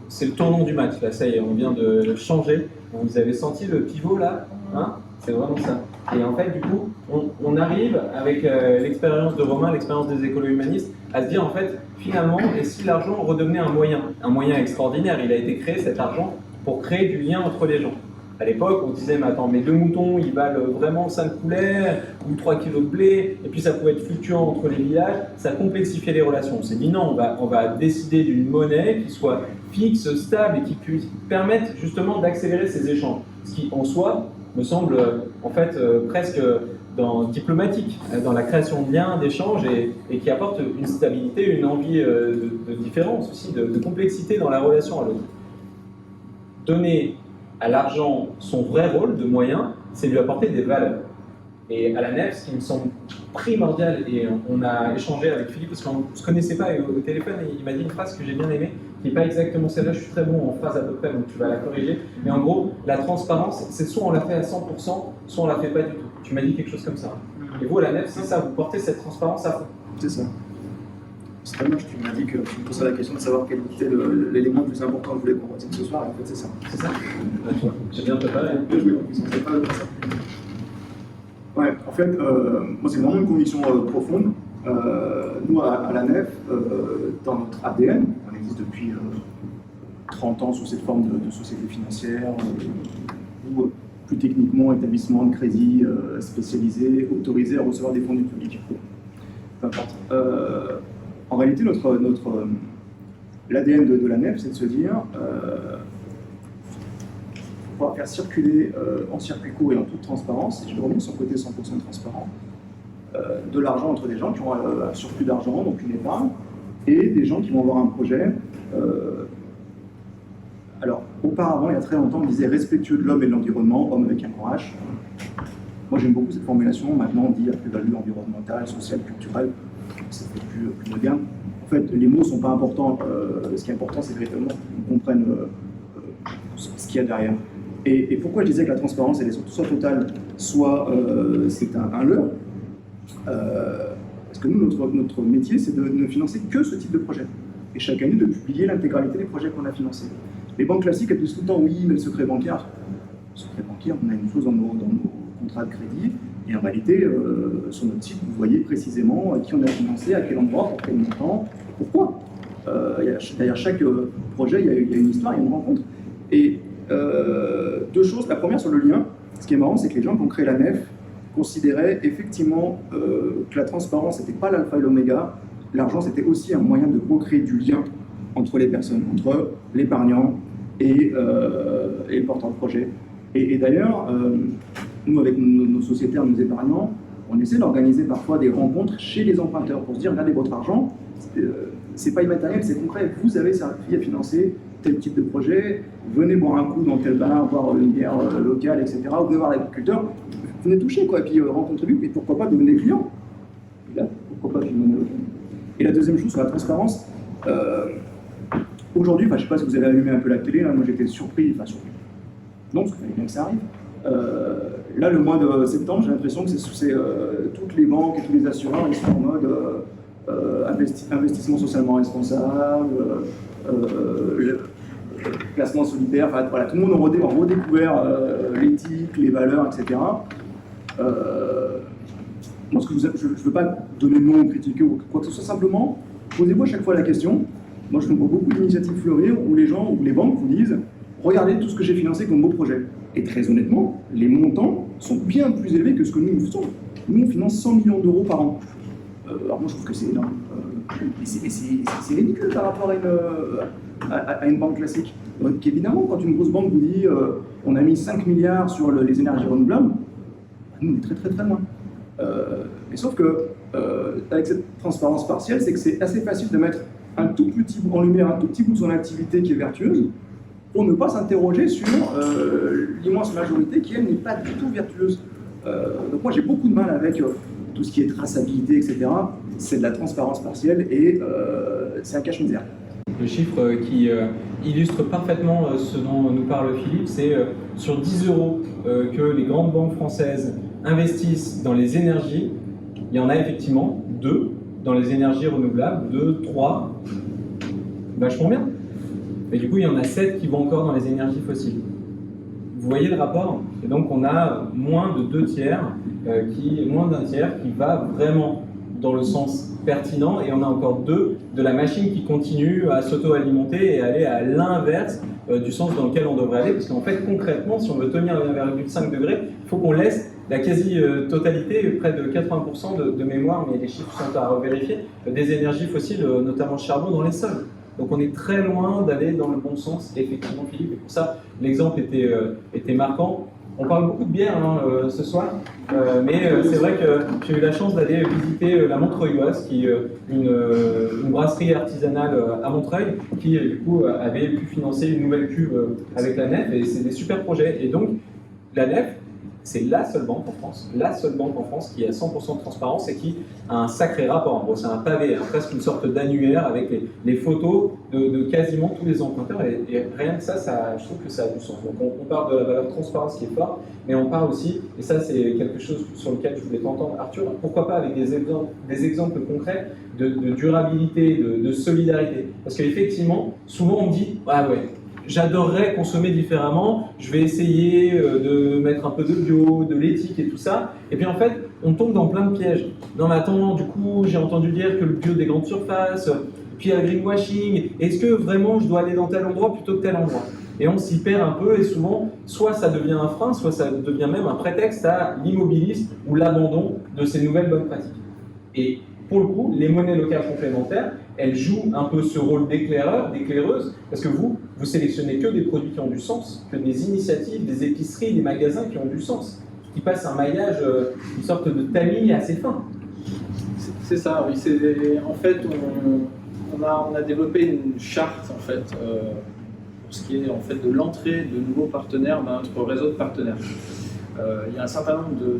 c'est le tournant du match. Là, ça y est, on vient de changer. Vous avez senti le pivot là, hein? C'est vraiment ça. Et en fait, du coup, on arrive avec l'expérience de Romain, l'expérience des écolos humanistes, à se dire en fait, finalement, et si l'argent redevenait un moyen extraordinaire, il a été créé cet argent pour créer du lien entre les gens. À l'époque, on disait, mais attends, mes 2 moutons, ils valent vraiment 5 poulets ou 3 kilos de blé, et puis ça pouvait être fluctuant entre les villages, ça complexifiait les relations. On s'est dit, non, on va décider d'une monnaie qui soit fixe, stable et qui puisse permettre justement d'accélérer ces échanges. Ce qui, en soi, me semble en fait presque diplomatique, dans la création de liens, d'échanges, et qui apporte une stabilité, une envie de différence aussi, de complexité dans la relation à l'autre. Donner à l'argent son vrai rôle de moyen, c'est lui apporter des valeurs. Et à la nef, ce qui me semble primordial, et on a échangé avec Philippe parce qu'on ne se connaissait pas au téléphone, et il m'a dit une phrase que j'ai bien aimée, qui n'est pas exactement celle-là, je suis très bon en phrase à peu près, donc tu vas la corriger. Mais en gros, la transparence, c'est soit on la fait à 100%, soit on la fait pas du tout. Tu m'as dit quelque chose comme ça. Et vous, à la nef, c'est ça, vous portez cette transparence à fond. C'est ça. C'est très moche, tu m'as dit que tu me posais la question de savoir quel était l'élément le plus important que vous voulez qu'on retienne ce soir, et en fait c'est ça. C'est ça. J'ai bien préparé. Bien joué, en plus, on ne sait pas de ça. Ouais, en fait, moi c'est vraiment une conviction profonde. Nous, à la nef, dans notre ADN, on existe depuis 30 ans sous cette forme de société financière, ou plus techniquement établissement de crédit spécialisé, autorisé à recevoir des fonds du public. Peu importe. En réalité, l'ADN de la nef, c'est de se dire pouvoir faire circuler en circuit court et en toute transparence, et je reviens sur le côté 100% transparent, de l'argent entre des gens qui ont un surplus d'argent, donc une épargne, et des gens qui vont avoir un projet. Alors, auparavant, il y a très longtemps, on disait respectueux de l'homme et de l'environnement, homme avec un grand H. Moi, j'aime beaucoup cette formulation. Maintenant, on dit à plus-value environnementale, sociale, culturelle. Ça fait plus moderne. En fait, les mots ne sont pas importants. Ce qui est important, c'est véritablement qu'on comprenne ce qu'il y a derrière. Et pourquoi je disais que la transparence, elle est soit totale, soit c'est un leurre. Parce que nous, notre métier, c'est de ne financer que ce type de projet. Et chaque année, de publier l'intégralité des projets qu'on a financés. Les banques classiques, elles disent tout le temps, oui, mais le secret bancaire, on a une chose dans nos contrats de crédit, et en réalité, sur notre site, vous voyez précisément qui on a financé, à quel endroit, pour quel montant, pourquoi. Derrière chaque projet, il y a une histoire, il y a une rencontre. Et deux choses. La première, sur le lien, ce qui est marrant, c'est que les gens qui ont créé la nef considéraient effectivement que la transparence n'était pas l'alpha et l'oméga. L'argent, c'était aussi un moyen de recréer du lien entre les personnes, entre l'épargnant et le porteur de projet. Et d'ailleurs, nous, avec nos sociétaires, nos épargnants, on essaie d'organiser parfois des rencontres chez les emprunteurs pour se dire, regardez votre argent, c'est pas immatériel, c'est concret, vous avez servi à financer tel type de projet, venez boire un coup dans tel bar, boire une bière locale, etc., ou venez voir l'agriculteur, venez toucher, quoi, et puis rencontrez-lui, et pourquoi pas devenir client. Et là, pourquoi pas devenir locale. Et la deuxième chose, sur la transparence, aujourd'hui, je ne sais pas si vous avez allumé un peu la télé, là, moi j'étais surpris, non, parce qu'il fallait bien que ça arrive. Là, le mois de septembre, j'ai l'impression que c'est toutes les banques et tous les assureurs, ils sont en mode investissement socialement responsable, placement solidaire, voilà, tout le monde a redécouvert l'éthique, les valeurs, etc. Moi, je ne veux pas donner de nom, critiquer ou quoi que ce soit, simplement, posez-vous à chaque fois la question. Moi, je vois beaucoup d'initiatives fleurir où les gens, où les banques vous disent regardez tout ce que j'ai financé comme beau projet. Et très honnêtement, les montants sont bien plus élevés que ce que nous faisons. Nous, on finance 100 millions d'euros par an. Alors moi, je trouve que c'est énorme. C'est ridicule par rapport à une banque classique. Donc évidemment, quand une grosse banque vous dit on a mis 5 milliards sur les énergies renouvelables, nous, on est très très très loin. Mais sauf que, avec cette transparence partielle, c'est que c'est assez facile de mettre en lumière un tout petit bout de son activité qui est vertueuse, pour ne pas s'interroger sur l'immense majorité qui, elle, n'est pas du tout vertueuse. Donc moi, j'ai beaucoup de mal avec tout ce qui est traçabilité, etc. C'est de la transparence partielle et c'est un cache-misère. Le chiffre qui illustre parfaitement ce dont nous parle Philippe, c'est sur 10 € que les grandes banques françaises investissent dans les énergies, il y en a effectivement 2 dans les énergies renouvelables, 2, 3, vachement bien. Et du coup, il y en a 7 qui vont encore dans les énergies fossiles. Vous voyez le rapport? Et donc, on a moins d'un tiers qui va vraiment dans le sens pertinent, et on a encore 2 de la machine qui continue à s'auto-alimenter et aller à l'inverse du sens dans lequel on devrait aller, parce qu'en fait, concrètement, si on veut tenir les 1,5 degrés, il faut qu'on laisse la quasi-totalité, près de 80% de mémoire, mais les chiffres sont à revérifier, des énergies fossiles, notamment le charbon, dans les sols. Donc on est très loin d'aller dans le bon sens, effectivement, Philippe, et pour ça, l'exemple était marquant. On parle beaucoup de bière ce soir, mais c'est vrai que j'ai eu la chance d'aller visiter la Montreuilloise, qui est une brasserie artisanale à Montreuil, qui du coup avait pu financer une nouvelle cuve avec la nef, et c'est des super projets. Et donc, la nef, c'est la seule banque en France qui a 100% de transparence et qui a un sacré rapport. En gros, c'est un pavé, presque une sorte d'annuaire avec les photos de quasiment tous les emprunteurs. Et rien que ça, je trouve que ça a du sens. Donc on parle de la valeur transparence qui est forte, mais on parle aussi, et ça c'est quelque chose sur lequel je voulais t'entendre, Arthur, pourquoi pas avec des exemples concrets de durabilité, de solidarité. Parce qu'effectivement, souvent on me dit « Ah ouais, j'adorerais consommer différemment, je vais essayer de mettre un peu de bio, de l'éthique et tout ça. » Et puis en fait, on tombe dans plein de pièges. Non mais attends, du coup, j'ai entendu dire que le bio des grandes surfaces, puis il y a le greenwashing, est-ce que vraiment je dois aller dans tel endroit plutôt que tel endroit? Et on s'y perd un peu, et souvent, soit ça devient un frein, soit ça devient même un prétexte à l'immobilisme ou l'abandon de ces nouvelles bonnes pratiques. Et pour le coup, les monnaies locales complémentaires, elles jouent un peu ce rôle d'éclaireuse, parce que vous sélectionnez que des produits qui ont du sens, que des initiatives, des épiceries, des magasins qui ont du sens, qui passent un maillage, une sorte de tamis assez fin. C'est ça, oui. En fait, on a développé une charte, en fait, pour ce qui est en fait de l'entrée de nouveaux partenaires dans notre réseau de partenaires. Il y a un certain nombre de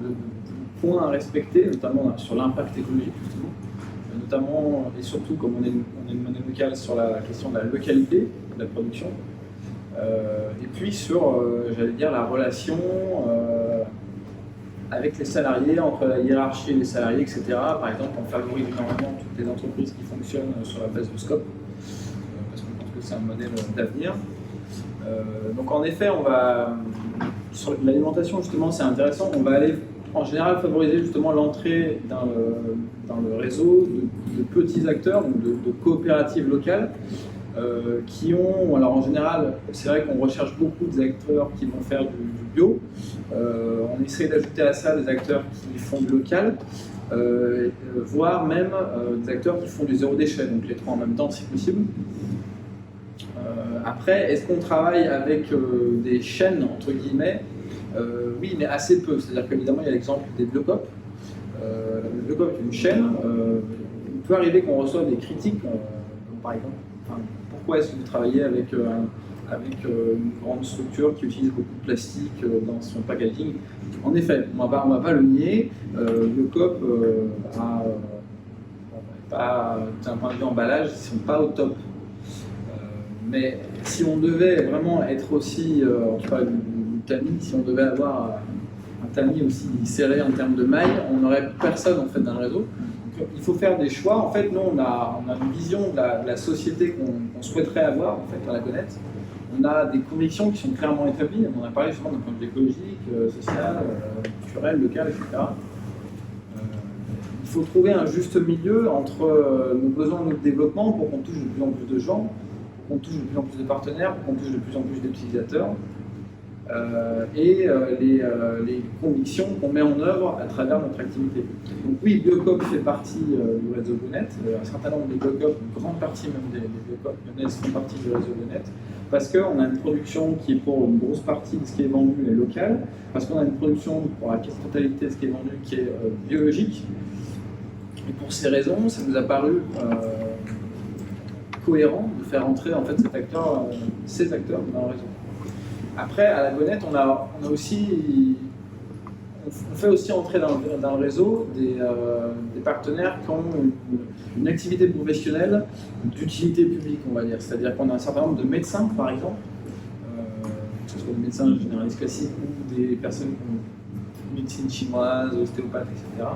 points à respecter, notamment sur l'impact écologique, justement. Notamment et surtout, comme on est une monnaie locale, sur la question de la localité de la production, et puis sur, j'allais dire, la relation avec les salariés, entre la hiérarchie et les salariés, etc. Par exemple, on favorise énormément toutes les entreprises qui fonctionnent sur la base de scope, parce qu'on pense que c'est un modèle d'avenir. Donc en effet, on va, sur l'alimentation justement, c'est intéressant, on va aller en général favoriser justement l'entrée dans le réseau de petits acteurs, donc de coopératives locales, qui ont, alors en général, c'est vrai qu'on recherche beaucoup des acteurs qui vont faire du bio, on essaie d'ajouter à ça des acteurs qui font du local, voire même des acteurs qui font du zéro déchet, donc les trois en même temps si possible. Après, est-ce qu'on travaille avec des chaînes, entre guillemets? Oui, mais assez peu. C'est-à-dire qu'évidemment, il y a l'exemple des Biocop. Le Biocop est une chaîne. Il peut arriver qu'on reçoive des critiques, comme par exemple, pourquoi est-ce que vous travaillez avec une grande structure qui utilise beaucoup de plastique dans son packaging? En effet, on va pas le nier. Biocop d'un point de vue emballage, ils ne sont pas au top. Mais si on devait vraiment être aussi, en tout cas du tamis, si on devait avoir un tamis aussi serré en termes de mailles, on n'aurait personne en fait dans le réseau. Donc, il faut faire des choix. En fait, nous, on a une vision de la société qu'on souhaiterait avoir en fait à la Gonette. On a des convictions qui sont clairement établies. On en a parlé justement d'un point de vue écologique, social, culturel, local, etc. Il faut trouver un juste milieu entre nos besoins et notre développement pour qu'on touche de plus en plus de gens, qu'on touche de plus en plus de partenaires, qu'on touche de plus en plus d'utilisateurs, et les convictions qu'on met en œuvre à travers notre activité. Donc oui, Biocop fait partie du réseau Gonette. Un certain nombre de Biocop, une grande partie même des Biocop Gonette font partie du réseau Gonette, parce qu'on a une production qui, pour une grosse partie de ce qui est vendu, est locale, parce qu'on a une production, pour la quasi-totalité de ce qui est vendu, qui est biologique. Et pour ces raisons, ça nous a paru cohérent de faire entrer en fait ces acteurs dans le réseau. Après, à la Gonette, on fait aussi entrer dans le réseau des partenaires qui ont une activité professionnelle d'utilité publique, on va dire. C'est-à-dire qu'on a un certain nombre de médecins, par exemple, que ce soit des médecins généralistes classiques ou des personnes qui ont médecine chinoise, ostéopathe, etc.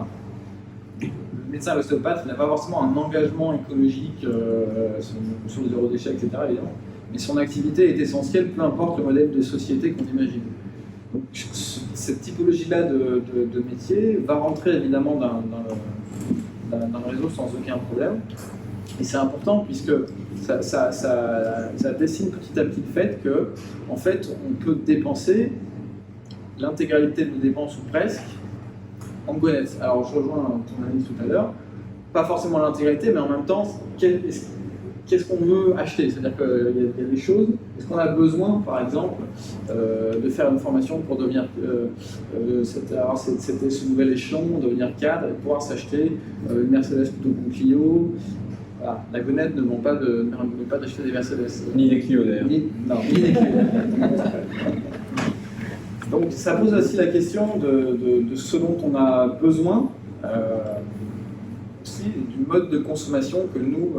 Le médecin l'ostéopathe n'a pas forcément un engagement écologique sur le zéro déchet, etc. évidemment, mais son activité est essentielle, peu importe le modèle de société qu'on imagine. Donc, cette typologie-là de métier va rentrer évidemment dans le réseau sans aucun problème. Et c'est important puisque ça dessine petit à petit le fait que, en fait, on peut dépenser l'intégralité de nos dépenses ou presque en Gonette. Alors, je rejoins ton analyse tout à l'heure, pas forcément l'intégralité, mais en même temps, qu'est-ce qu'on veut acheter? C'est-à-dire qu'il y a des choses, est-ce qu'on a besoin, par exemple, de faire une formation pour devenir, c'était ce nouvel échelon, devenir cadre et pouvoir s'acheter une Mercedes plutôt qu'une Clio. Voilà. La Gonette ne vend pas d'acheter des Mercedes. Ni des Clio d'ailleurs. Ni des Clio. Donc ça pose aussi la question de ce dont on a besoin, aussi du mode de consommation que nous,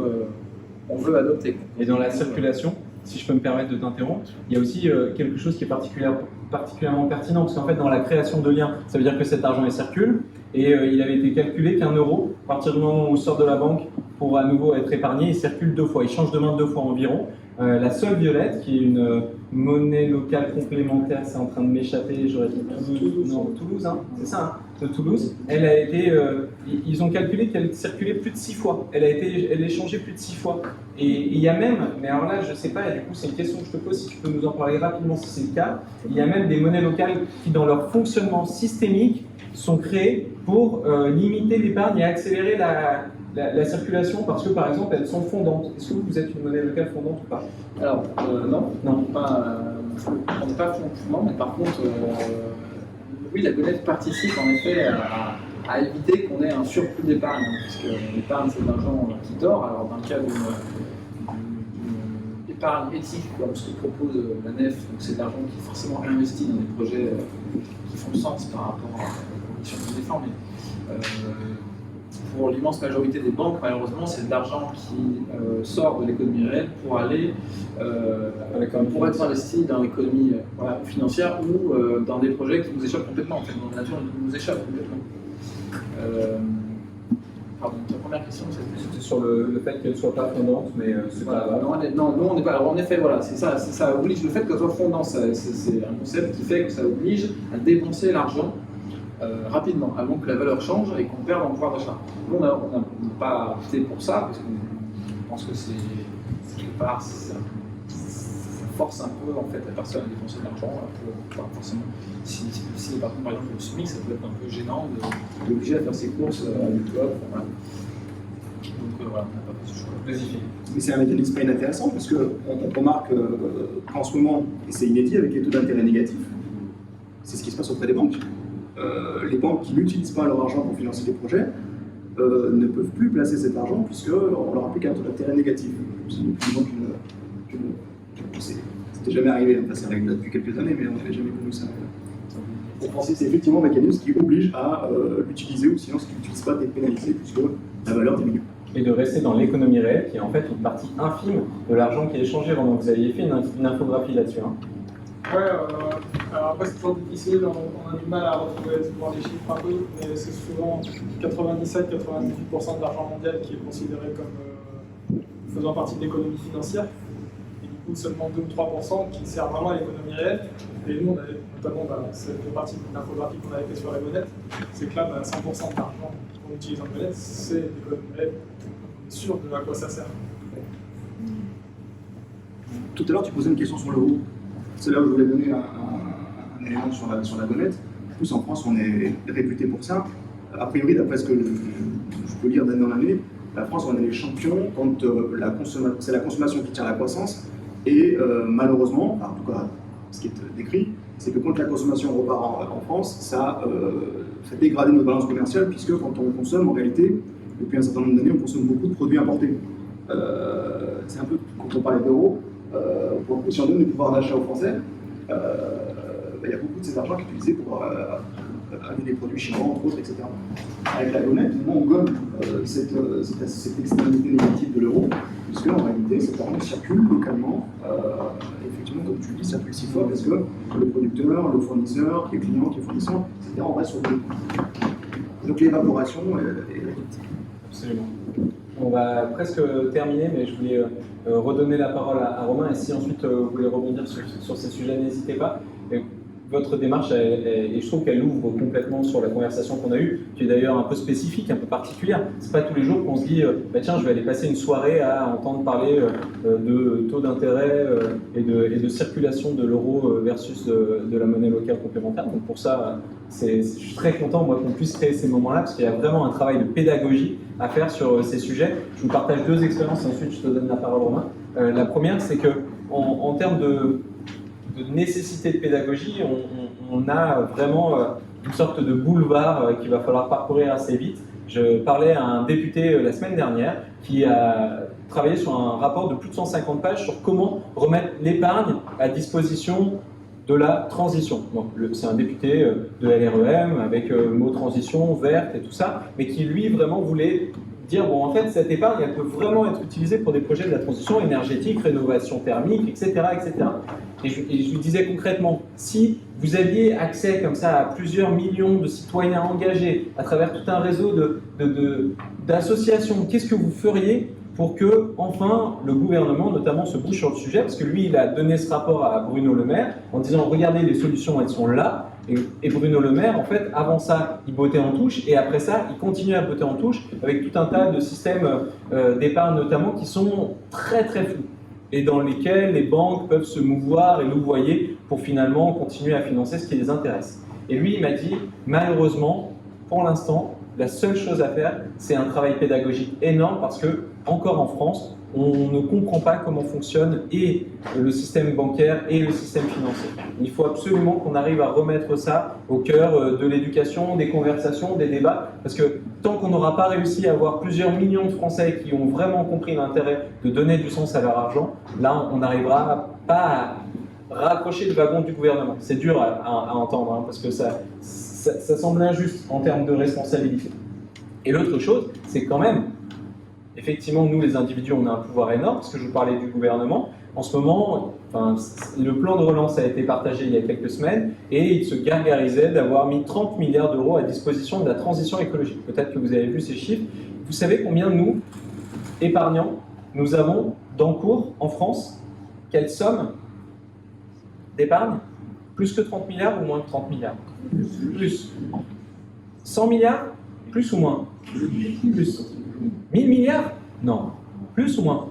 on veut adopter. Et dans la circulation, si je peux me permettre de t'interrompre, il y a aussi quelque chose qui est particulièrement pertinent, parce qu'en fait dans la création de liens, ça veut dire que cet argent il circule, et il avait été calculé qu'1 euro, à partir du moment où il sort de la banque, pour à nouveau être épargné, il circule 2 fois, il change de main 2 fois environ. La seule violette, qui est une monnaie locale complémentaire, c'est en train de m'échapper, j'aurais dit Toulouse, hein, c'est ça, hein, de Toulouse, elle a été, ils ont calculé qu'elle circulait plus de 6 fois, elle est changée plus de 6 fois. Et il y a même, mais alors là je sais pas, et du coup c'est une question que je te pose, si tu peux nous en parler rapidement si c'est le cas, il y a même des monnaies locales qui dans leur fonctionnement systémique sont créées pour limiter l'épargne et accélérer la circulation, parce que par exemple elles sont fondantes. Est-ce que vous êtes une monnaie locale fondante ou pas? Alors non, on n'est pas fondant, mais par contre, oui, la Gonette participe en effet à éviter qu'on ait un surplus d'épargne, puisque l'épargne c'est de l'argent qui dort. Alors dans le cas d'une épargne éthique, comme ce que propose la NEF, c'est de l'argent qui est forcément investi dans des projets qui font sens par rapport aux conditions qu'on défend. pour l'immense majorité des banques, malheureusement, c'est de l'argent qui sort de l'économie réelle pour aller pour être investi dans l'économie financière ou dans des projets qui nous échappent complètement. En fait, dans la nature, ils nous échappent complètement. Pardon, ta première question, C'était sur le fait qu'elle ne soit pas fondante, mais c'est voilà, pas grave. non, nous on n'est pas. Alors, en effet, voilà, c'est ça oblige le fait qu'elle soit fondante. C'est un concept qui fait que ça oblige à dépenser l'argent rapidement, avant que la valeur change et qu'on perde en pouvoir d'achat. Nous, on n'a pas opté pour ça, parce qu'on pense que c'est quelque part, ça force un peu en fait la personne à dépenser de l'argent. Forcément, si les patrons par exemple le SMIC, ça peut être un peu gênant d'obliger à faire ses courses à l'UCLOP. Voilà. Donc voilà, on n'a pas fait ce choix. Vas-y. Mais c'est un mécanisme pas inintéressant parce qu'on remarque qu'en ce moment, et c'est inédit avec les taux d'intérêt négatifs, c'est ce qui se passe auprès des banques. Les banques qui n'utilisent pas leur argent pour financer des projets ne peuvent plus placer cet argent puisqu'on leur applique un taux d'intérêt négatif. C'est une banque c'était jamais arrivé, enfin, ça arrive depuis quelques années, mais on n'avait jamais connu ça. En France, c'est effectivement un mécanisme qui oblige à l'utiliser ou sinon, si tu n'utilises pas, tu es pénalisé puisque la valeur diminue. Et de rester dans l'économie réelle, qui est en fait une partie infime de l'argent qui est échangé. Donc vous aviez fait une infographie là-dessus. Hein. Ouais, alors après c'est toujours difficile, on a du mal à retrouver souvent les chiffres un peu, mais c'est souvent 97-98% de l'argent mondial qui est considéré comme faisant partie de l'économie financière, et du coup seulement 2 ou 3% qui sert vraiment à l'économie réelle. Et nous, on avait notamment cette partie de l'infographie qu'on avait fait sur les monettes, c'est que là, 100% de l'argent qu'on utilise en monnaie, c'est l'économie réelle. On est sûr de à quoi ça sert. Tout à l'heure, tu posais une question sur l'euro. C'est là où je voulais donner un élément sur la monnaie. En plus, en France, on est réputé pour ça. A priori, d'après ce que je peux lire d'année en année, la France, on est les champions quand c'est la consommation qui tire la croissance. Et malheureusement, en tout cas, ce qui est décrit, c'est que quand la consommation repart en France, ça fait dégrader notre balance commerciale, puisque quand on consomme, en réalité, depuis un certain nombre d'années, on consomme beaucoup de produits importés. C'est un peu, quand on parlait d'euros, si on donne du pouvoir d'achat aux Français, il y a beaucoup de cet argent qui est utilisé pour amener des produits chinois, entre autres, etc. Avec la monnaie, on gomme cette externalité négative de l'euro, puisque en réalité, cet argent circule localement. Effectivement, comme tu le dis, ça circule 6 fois, parce que le producteur, le fournisseur, les clients, les fournisseurs, etc., on reste sur le prix. Donc l'évaporation est la critique. Absolument. On va presque terminer, mais je voulais redonner la parole à Romain, et si ensuite vous voulez rebondir sur ces sujets, n'hésitez pas. Et votre démarche, et je trouve qu'elle ouvre complètement sur la conversation qu'on a eue, qui est d'ailleurs un peu spécifique, un peu particulière. C'est pas tous les jours qu'on se dit, tiens, je vais aller passer une soirée à entendre parler de taux d'intérêt et de circulation de l'euro versus de la monnaie locale complémentaire. Donc pour ça, je suis très content moi qu'on puisse créer ces moments-là, parce qu'il y a vraiment un travail de pédagogie à faire sur ces sujets. Je vous partage 2 expériences, et ensuite je te donne la parole, Romain. La première, c'est que en termes de nécessité de pédagogie, on a vraiment une sorte de boulevard qu'il va falloir parcourir assez vite. Je parlais à un député la semaine dernière qui a travaillé sur un rapport de plus de 150 pages sur comment remettre l'épargne à disposition de la transition. C'est un député de LREM avec mot transition, verte et tout ça, mais qui lui vraiment voulait dire, bon, en fait, cette épargne, elle peut vraiment être utilisée pour des projets de la transition énergétique, rénovation thermique, etc. etc. Et je lui disais concrètement, si vous aviez accès comme ça à plusieurs millions de citoyens engagés à travers tout un réseau d'associations, qu'est-ce que vous feriez pour que, enfin, le gouvernement, notamment, se bouge sur le sujet? Parce que lui, il a donné ce rapport à Bruno Le Maire en disant, regardez, les solutions, elles sont là. Et Bruno Le Maire, en fait, avant ça, il bottait en touche, et après ça, il continue à botter en touche avec tout un tas de systèmes d'épargne, notamment, qui sont très, très flous, et dans lesquels les banques peuvent se mouvoir et louvoyer pour finalement continuer à financer ce qui les intéresse. Et lui, il m'a dit, malheureusement, pour l'instant, la seule chose à faire, c'est un travail pédagogique énorme, parce que, encore en France, on ne comprend pas comment fonctionne et le système bancaire et le système financier. Il faut absolument qu'on arrive à remettre ça au cœur de l'éducation, des conversations, des débats, parce que tant qu'on n'aura pas réussi à avoir plusieurs millions de Français qui ont vraiment compris l'intérêt de donner du sens à leur argent, là, on n'arrivera pas à raccrocher le wagon du gouvernement. C'est dur à entendre, hein, parce que ça semble injuste en termes de responsabilité. Et l'autre chose, c'est quand même, effectivement, nous les individus, on a un pouvoir énorme, parce que je vous parlais du gouvernement. En ce moment, le plan de relance a été partagé il y a quelques semaines et il se gargarisait d'avoir mis 30 milliards d'euros à disposition de la transition écologique. Peut-être que vous avez vu ces chiffres. Vous savez combien nous, épargnants, nous avons d'encours en France? Quelle somme d'épargne? Plus que 30 milliards ou moins que 30 milliards? Plus. 100 milliards? Plus ou moins? Plus. 1000 milliards? Non. Plus ou moins?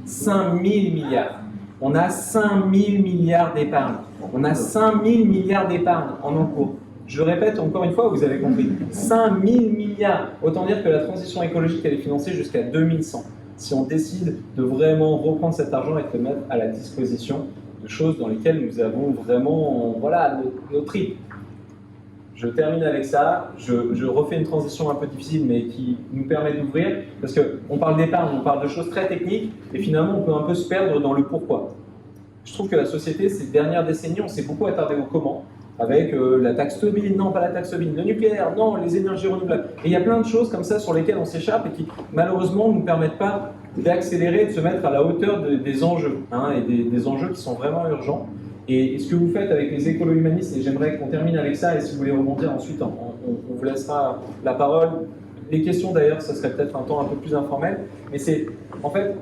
5000 milliards. On a 5000 milliards d'épargne. On a 5000 milliards d'épargne en encours. Je le répète encore une fois, vous avez compris. 5000 milliards. Autant dire que la transition écologique, elle est financée jusqu'à 2100. Si on décide de vraiment reprendre cet argent et de le mettre à la disposition de choses dans lesquelles nous avons vraiment, voilà, nos tripes. Je termine avec ça, je refais une transition un peu difficile mais qui nous permet d'ouvrir, parce qu'on parle d'épargne, on parle de choses très techniques, et finalement on peut un peu se perdre dans le pourquoi. Je trouve que la société, ces dernières décennies, on s'est beaucoup attardé au comment, avec la taxe Tobin, non pas la taxe Tobin, le nucléaire, non, les énergies renouvelables. Et il y a plein de choses comme ça sur lesquelles on s'échappe et qui malheureusement ne nous permettent pas d'accélérer, de se mettre à la hauteur des enjeux, hein, et des enjeux qui sont vraiment urgents. Et ce que vous faites avec les écolo-humanistes, et j'aimerais qu'on termine avec ça, et si vous voulez rebondir ensuite, on vous laissera la parole. Les questions d'ailleurs, ça serait peut-être un temps un peu plus informel, mais c'est en fait,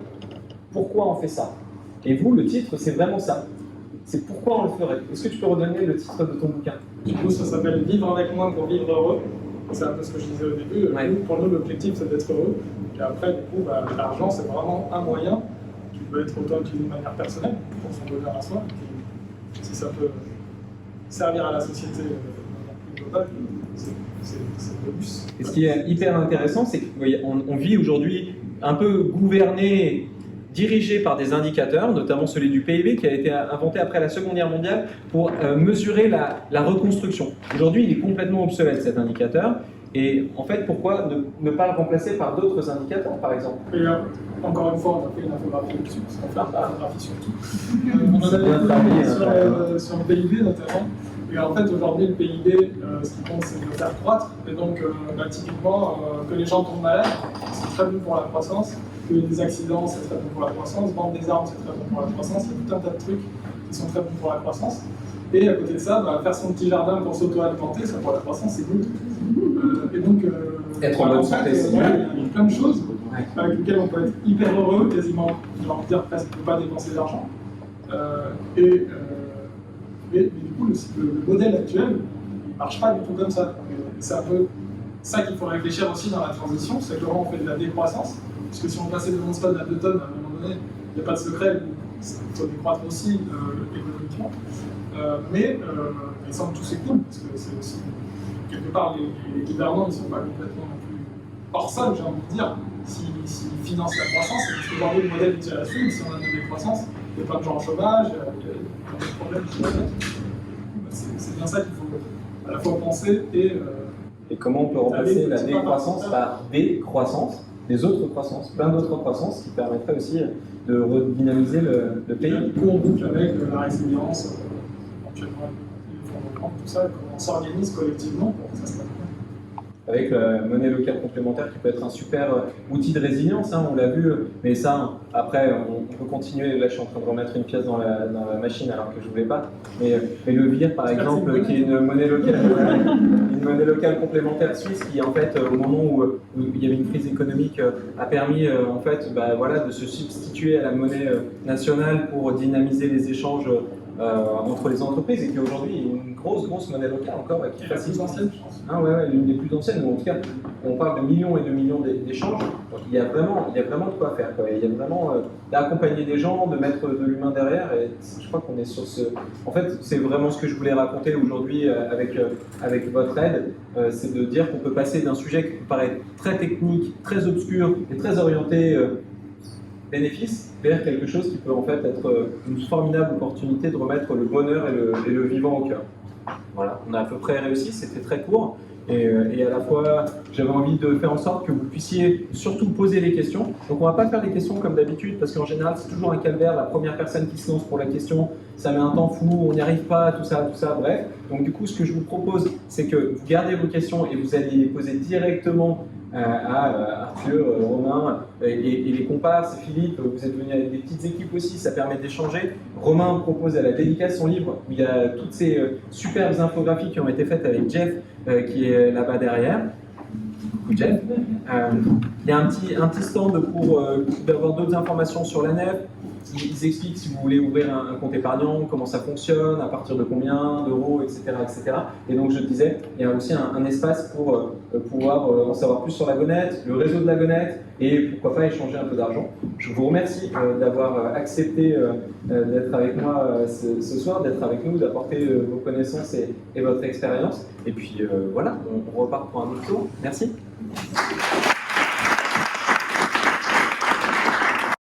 pourquoi on fait ça? Et vous, le titre, c'est vraiment ça. C'est pourquoi on le ferait. Est-ce que tu peux redonner le titre de ton bouquin? Du coup, ça s'appelle « Vivre avec moins pour vivre heureux ». C'est un peu ce que je disais au début. Ouais. Pour nous, l'objectif, c'est d'être heureux. Et après, du coup, l'argent, c'est vraiment un moyen qui peut être autant utilisé de manière personnelle, pour son bonheur à soi. Si ça peut servir à la société de manière plus globale, c'est le bonus. Et ce qui est hyper intéressant, c'est qu'on vit aujourd'hui un peu gouverné, dirigé par des indicateurs, notamment celui du PIB qui a été inventé après la Seconde Guerre mondiale pour mesurer la reconstruction. Aujourd'hui, il est complètement obsolète cet indicateur. Et en fait, pourquoi ne pas le remplacer par d'autres indicateurs, par exemple? Et encore une fois, on a fait une infographie dessus, parce qu'on fait une infographie sur tout. On en avait sur le PIB notamment. Et en fait, aujourd'hui, le PIB, ce qui compte, c'est de le faire croître. Et donc, typiquement, que les gens tombent malades, c'est très bon pour la croissance. Que des accidents, c'est très bon pour la croissance. Vendre des armes, c'est très bon pour la croissance. Il y a tout un tas de trucs qui sont très bons pour la croissance. Et à côté de ça, faire son petit jardin pour s'auto-alimenter, ça pour la croissance, c'est good. Et donc, être en bonne santé, c'est il y a plein de choses avec lesquelles on peut être hyper heureux, quasiment, j'ai envie de dire presque ne pas dépenser d'argent. Mais du coup, le modèle actuel ne marche pas du tout comme ça. C'est un peu ça qu'il faut réfléchir aussi dans la transition, c'est comment on fait de la décroissance. Parce que si on passait de 11 tonnes à 2 tonnes, à un moment donné, il n'y a pas de secret, il faut décroître aussi économiquement. Mais sans que tout s'écoule, parce que c'est aussi, quelque part, les gouvernants ne sont pas complètement non plus hors sol, j'ai envie de dire. S'ils financent la croissance, c'est parce qu'aujourd'hui, le modèle tient là-dessus, si on a de la décroissance, il y a plein de gens en chômage, il y a des problèmes qui vont être. C'est bien ça qu'il faut à la fois penser et comment on peut remplacer la décroissance par des croissances, des autres croissances, plein d'autres croissances qui permettraient aussi de redynamiser le pays. Du coup, on boucle avec la résilience, éventuellement les fonds de tout ça, comment on s'organise collectivement pour que ça se passe bien. Avec la monnaie locale complémentaire qui peut être un super outil de résilience, hein, on l'a vu, mais ça, après, on peut continuer. Là, je suis en train de remettre une pièce dans la machine alors que je ne voulais pas. Mais le VIR, par exemple, qui est une monnaie locale complémentaire suisse, qui, en fait, au moment où il y avait une crise économique, a permis, en fait, voilà, de se substituer à la monnaie nationale pour dynamiser les échanges entre les entreprises, et qui aujourd'hui est une grosse monnaie locale encore qui facilite. La plus ancienne, je pense. Ah ouais, l'une des plus anciennes, ou en tout cas, on parle de millions et de millions d'échanges. Donc il y a vraiment de quoi faire, quoi. Il y a vraiment d'accompagner des gens, de mettre de l'humain derrière, et je crois qu'on est sur ce... En fait, c'est vraiment ce que je voulais raconter aujourd'hui avec votre aide, c'est de dire qu'on peut passer d'un sujet qui peut paraître très technique, très obscur et très orienté bénéfice vers quelque chose qui peut en fait être une formidable opportunité de remettre le bonheur et le vivant au cœur. Voilà, on a à peu près réussi, c'était très court, et à la fois j'avais envie de faire en sorte que vous puissiez surtout poser les questions. Donc on va pas faire les questions comme d'habitude, parce qu'en général c'est toujours un calvaire, la première personne qui se lance pour la question, ça met un temps fou, on n'y arrive pas, tout ça, bref. Donc du coup ce que je vous propose, c'est que vous gardez vos questions et vous allez les poser directement à Arthur, Romain et les comparses. Philippe, vous êtes venus avec des petites équipes aussi, ça permet d'échanger. Romain propose à la dédicace son livre où il y a toutes ces superbes infographies qui ont été faites avec Jeff qui est là-bas derrière. Coucou Jeff. Il y a un petit stand pour d'avoir d'autres informations sur la nef. Ils expliquent si vous voulez ouvrir un compte épargnant, comment ça fonctionne, à partir de combien d'euros, etc., etc. Et donc je disais, il y a aussi un espace pour pouvoir en savoir plus sur la Gonette, le réseau de la Gonette, et pourquoi pas échanger un peu d'argent. Je vous remercie d'avoir accepté d'être avec moi ce soir, d'être avec nous, d'apporter vos connaissances et votre expérience. Et puis voilà, on repart pour un autre tour. Merci.